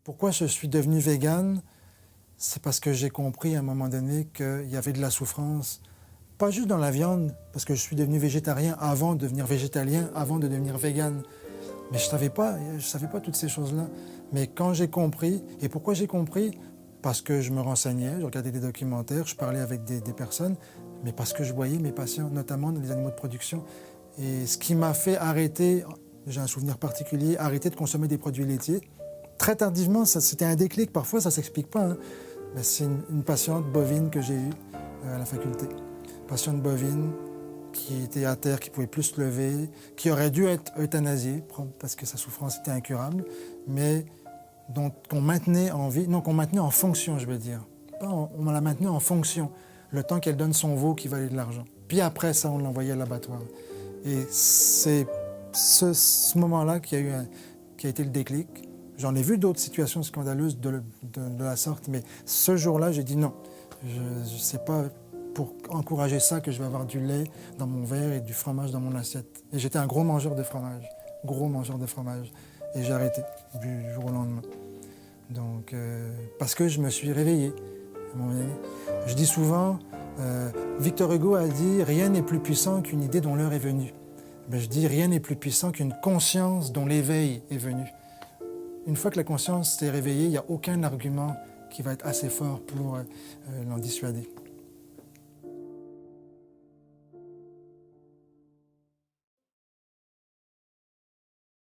Pourquoi je suis devenu vegan? C'est parce que j'ai compris à un moment donné qu'il y avait de la souffrance, pas juste dans la viande, parce que je suis devenu végétarien avant de devenir végétalien, avant de devenir vegan. Mais je savais pas toutes ces choses-là. Mais quand j'ai compris, et pourquoi j'ai compris? Parce que je me renseignais, je regardais des documentaires, je parlais avec des personnes, mais parce que je voyais mes patients, notamment dans les animaux de production. Et ce qui m'a fait arrêter, j'ai un souvenir particulier, arrêter de consommer des produits laitiers. Très tardivement, c'était un déclic, parfois ça ne s'explique pas. Hein. Mais c'est une patiente bovine que j'ai eue à la faculté. Patiente bovine qui était à terre, qui ne pouvait plus se lever, qui aurait dû être euthanasiée parce que sa souffrance était incurable, mais qu'on maintenait en vie, non, qu'on maintenait en fonction, je veux dire. On la maintenait en fonction, le temps qu'elle donne son veau qui valait de l'argent. Puis après ça, on l'envoyait à l'abattoir. Et c'est ce moment-là qui a été le déclic. J'en ai vu d'autres situations scandaleuses de la sorte, mais ce jour-là, j'ai dit non. Je sais pas pour encourager ça que je vais avoir du lait dans mon verre et du fromage dans mon assiette. Et j'étais un gros mangeur de fromage, Et j'ai arrêté du jour au lendemain. Donc, parce que je me suis réveillé à un moment donné. Je dis souvent, Victor Hugo a dit « Rien n'est plus puissant qu'une idée dont l'heure est venue ». Ben, je dis « Rien n'est plus puissant qu'une conscience dont l'éveil est venu ». Une fois que la conscience s'est réveillée, il n'y a aucun argument qui va être assez fort pour l'en dissuader.